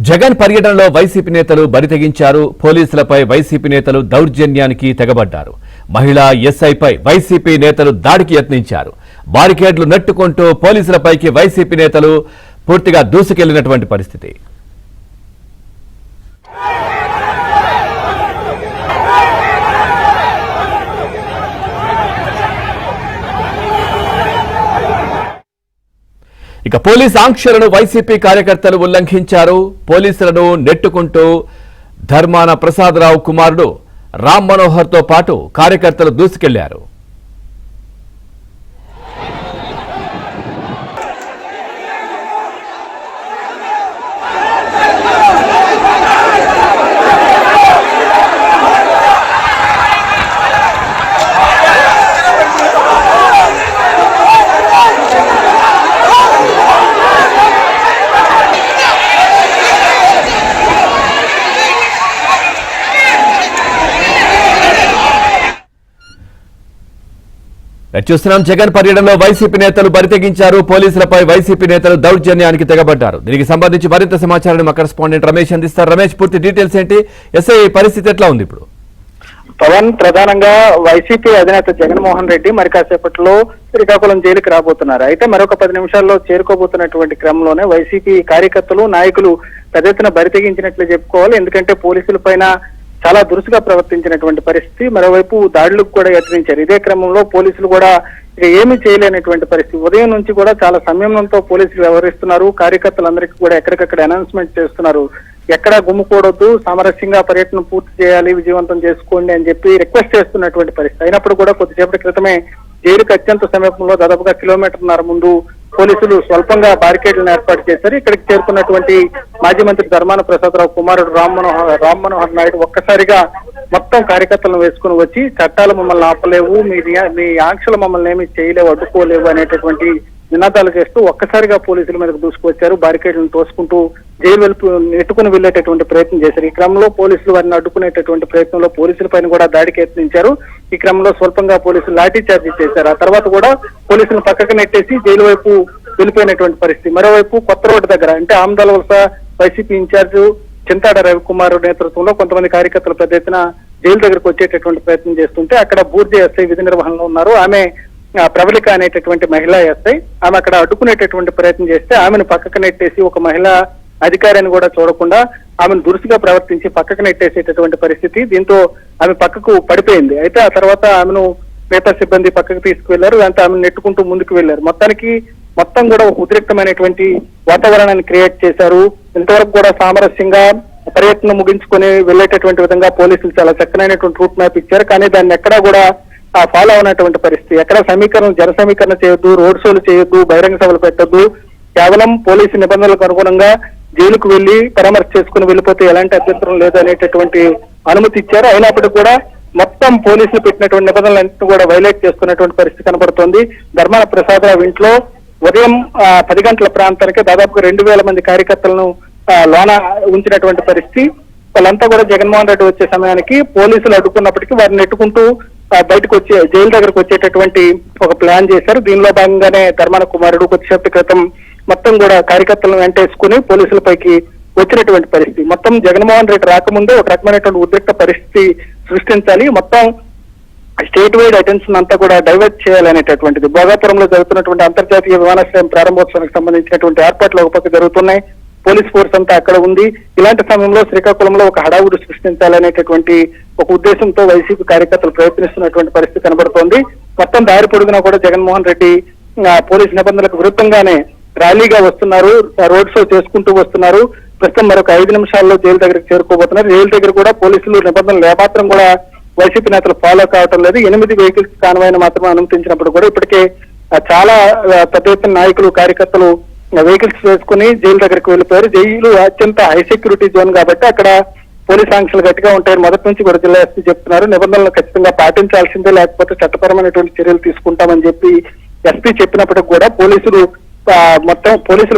జగన్ పర్యటనలో వైసీపీ నేతలు బరితెగించారు. పోలీసులపై వైసీపీ నేతలు దౌర్జన్యానికి తెగబడ్డారు. మహిళా ఎస్ఐపై వైసీపీ నేతలు దాడికి యత్నించారు. బారికేడ్లు నెట్టుకుంటూ పోలీసులపైకి వైసీపీ నేతలు పూర్తిగా దూసుకెళ్లినటువంటి పరిస్థితి. ఇక పోలీస్ ఆంక్షలను వైసీపీ కార్యకర్తలు ఉల్లంఘించారు. పోలీసులను నెట్టుకుంటూ ధర్మాన ప్రసాదరావు కుమారుడు రామ్ మనోహర్ తో పాటు కార్యకర్తలు దూసుకెళ్లారు. చూస్తున్నాం, జగన్ పర్యటనలో వైసీపీ నేతలు బరితెగించారు. పోలీసులపై వైసీపీ నేతలు దౌర్జన్యానికి తెగబడ్డారు. దీనికి సంబంధించి మరింత సమాచారాన్ని మా కరెస్పాండెంట్ రమేష్ అందిస్తారు. రమేష్, పూర్తి డీటెయిల్స్ ఏంటి? ఎస్ఐ పరిస్థితి ఎట్లా ఉంది ఇప్పుడు? పవన్, ప్రధానంగా వైసీపీ అధినేత జగన్మోహన్ రెడ్డి మరి కాసేపట్లో శ్రీకాకుళం జైలుకి రాబోతున్నారు. అయితే మరొక 10 నిమిషాల్లో చేరుకోబోతున్నటువంటి క్రమంలోనే వైసీపీ కార్యకర్తలు, నాయకులు పెద్ద ఎత్తున బరితెగించినట్లు చెప్పుకోవాలి. ఎందుకంటే పోలీసుల పైన చాలా దురుసుగా ప్రవర్తించినటువంటి పరిస్థితి. మరోవైపు దాడులకు కూడా యత్నించారు. ఇదే క్రమంలో పోలీసులు కూడా ఇక ఏమీ చేయలేనటువంటి పరిస్థితి. ఉదయం నుంచి కూడా చాలా సంయమనంతో పోలీసులు వ్యవహరిస్తున్నారు. కార్యకర్తలందరికీ కూడా ఎక్కడికక్కడ అనౌన్స్మెంట్ చేస్తున్నారు. ఎక్కడా గుమ్ముకూడొద్దు, సామరస్యంగా పర్యటన పూర్తి చేయాలి, విజయవంతం చేసుకోండి అని చెప్పి రిక్వెస్ట్ చేస్తున్నటువంటి పరిస్థితి. అయినప్పుడు కూడా కొద్దిసేపటి క్రితమే జైలుకు అత్యంత సమీపంలో దాదాపుగా 1.5 కిలోమీటర్ల ముందు పోలీసులు స్వల్పంగా బారికేడ్లను ఏర్పాటు చేశారు. ఇక్కడికి చేరుకున్నటువంటి మాజీ మంత్రి ధర్మాన ప్రసాదరావు కుమారుడు రామ్ మనోహర్ నాయుడు ఒక్కసారిగా మొత్తం కార్యకర్తలను వేసుకుని వచ్చి చట్టాలు మమ్మల్ని ఆపలేవు, మీ ఆంక్షలు మమ్మల్ని ఏమి చేయలేవు, అడ్డుకోలేవు అనేటటువంటి నినాదాలు చేస్తూ ఒక్కసారిగా పోలీసుల మీదకు దూసుకొచ్చారు. బారికేడ్లను తోసుకుంటూ జైలు నెట్టుకుని వెళ్లేటటువంటి ప్రయత్నం చేశారు. ఈ క్రమంలో పోలీసులు వారిని అడ్డుకునేటటువంటి ప్రయత్నంలో పోలీసుల పైన కూడా దాడికి యత్నించారు. ఈ క్రమంలో స్వల్పంగా పోలీసులు లాఠీ చార్జీ చేశారు. ఆ తర్వాత కూడా పోలీసులు పక్కకు నెట్టేసి జైలు వైపు వెళ్ళిపోయినటువంటి పరిస్థితి. మరోవైపు కొత్త రోడ్డు దగ్గర అంటే ఆమదాల వలస వైసీపీ ఇన్ఛార్జ్ చింతాడ రవికుమార్ నేతృత్వంలో కొంతమంది కార్యకర్తలు పెద్ద ఎత్తున జైలు దగ్గరకు వచ్చేటటువంటి ప్రయత్నం చేస్తుంటే అక్కడ బూర్జీ ఎస్ఐ విధి నిర్వహణలో ఉన్నారు. ఆమె ప్రబలిక అనేటటువంటి మహిళా ఎస్ఐ, ఆమె అక్కడ అడ్డుకునేటటువంటి ప్రయత్నం చేస్తే ఆమెను పక్కకు నెట్టేసి ఒక మహిళా అధికారిని కూడా చూడకుండా ఆమెను దురుసుగా ప్రవర్తించి పక్కకు నెట్టేసేటటువంటి పరిస్థితి. దీంతో ఆమె పక్కకు పడిపోయింది. అయితే ఆ తర్వాత ఆమెను మిగతా సిబ్బంది పక్కకు తీసుకువెళ్లారు. దాంతో ఆమెను నెట్టుకుంటూ ముందుకు వెళ్లారు. మొత్తం కూడా ఒక ఉద్రిక్తమైనటువంటి వాతావరణాన్ని క్రియేట్ చేశారు. ఇంతవరకు కూడా సామరస్యంగా పర్యటన ముగించుకొని వెళ్లేటటువంటి విధంగా పోలీసులు చాలా చక్కనైనటువంటి రూట్ మ్యాప్ ఇచ్చారు. కానీ దాన్ని ఎక్కడా కూడా ఫాలో అవునటువంటి పరిస్థితి. ఎక్కడ జన సమీకరణ చేయొద్దు, రోడ్ షోలు చేయొద్దు, బహిరంగ సభలు పెట్టొద్దు, కేవలం పోలీసు నిబంధనలకు అనుగుణంగా జైలుకు వెళ్లి పరామర్శ చేసుకుని వెళ్ళిపోతే ఎలాంటి అభ్యంతరం లేదు అనేటటువంటి అనుమతి ఇచ్చారు. అయినప్పటికీ కూడా మొత్తం పోలీసులు పెట్టినటువంటి నిబంధనలన్నింటినీ కూడా వైలేట్ చేస్తున్నటువంటి పరిస్థితి కనబడుతోంది. ధర్మాన ప్రసాదరావు ఇంట్లో ఉదయం 10 గంటల ప్రాంతానికి దాదాపుగా 2000 మంది కార్యకర్తలను లోన ఉంచినటువంటి పరిస్థితి. వాళ్ళంతా కూడా జగన్మోహన్ రెడ్డి వచ్చే సమయానికి పోలీసులు అడ్డుకున్నప్పటికీ వారిని నెట్టుకుంటూ బయటకు వచ్చే జైలు దగ్గరకు వచ్చేటటువంటి ఒక ప్లాన్ చేశారు. దీనిలో భాగంగానే ధర్మాన కుమారుడు కొద్దిసేపటి క్రితం మొత్తం కూడా కార్యకర్తలను వెంటేసుకుని పోలీసులపైకి వచ్చినటువంటి పరిస్థితి. మొత్తం జగన్మోహన్ రెడ్డి రాకముందే ఒక రకమైనటువంటి ఉద్రిక్త పరిస్థితి సృష్టించాలి, మొత్తం స్టేట్ వైడ్ అటెన్షన్ అంతా కూడా డైవర్ట్ చేయాలనేటటువంటిది. భోగాపురంలో జరుగుతున్నటువంటి అంతర్జాతీయ విమానాశ్రయం ప్రారంభోత్సవానికి సంబంధించినటువంటి ఏర్పాట్లు ఒక పక్క జరుగుతున్నాయి. పోలీస్ ఫోర్స్ అంతా అక్కడ ఉంది. ఇలాంటి సమయంలో శ్రీకాకుళంలో ఒక హడావుడి సృష్టించాలనేటటువంటి ఒక ఉద్దేశంతో వైసీపీ కార్యకర్తలు ప్రయత్నిస్తున్నటువంటి పరిస్థితి కనబడుతోంది. మొత్తం దారి పొడుగునా కూడా జగన్మోహన్ రెడ్డి పోలీసు నిబంధనలకు విరుద్ధంగానే ర్యాలీగా వస్తున్నారు, రోడ్ షో చేసుకుంటూ వస్తున్నారు. ప్రస్తుతం మరొక 5 నిమిషాల్లో జైలు దగ్గరికి చేరుకోబోతున్నారు. జైలు దగ్గర కూడా పోలీసులు నిబంధనలు ఏమాత్రం కూడా వైసీపీ నేతలు ఫాలో కావటం లేదు. 8 వెహికల్స్ కాన్వాయ్ని మాత్రమే అనుమతించినప్పుడు కూడా ఇప్పటికే చాలా పెద్ద ఎత్తున నాయకులు, కార్యకర్తలు వెహికల్స్ వేసుకుని జైలు దగ్గరికి వెళ్ళిపోయారు. జైలు అత్యంత హై సెక్యూరిటీ జోన్ కాబట్టి అక్కడ పోలీస్ ఆంక్షలు గట్టిగా ఉంటాయని మొదటి నుంచి కూడా జిల్లా ఎస్పీ చెప్తున్నారు. నిబంధనలు ఖచ్చితంగా పాటించాల్సిందే, లేకపోతే చట్టపరమైనటువంటి చర్యలు తీసుకుంటామని చెప్పి ఎస్పీ చెప్పినప్పటికి కూడా పోలీసులు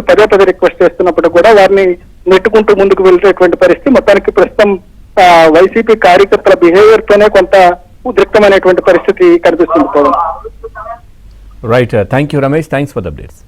పదే రిక్వెస్ట్ చేస్తున్నప్పుడు కూడా వారిని నెట్టుకుంటూ ముందుకు వెళ్ళేటువంటి పరిస్థితి. మొత్తానికి ప్రస్తుతం వైసీపీ కార్యకర్తల బిహేవియర్ తోనే కొంత ఉద్రిక్తమైనటువంటి పరిస్థితి కనిపిస్తుంది. Right, thank you Ramesh, thanks for the updates.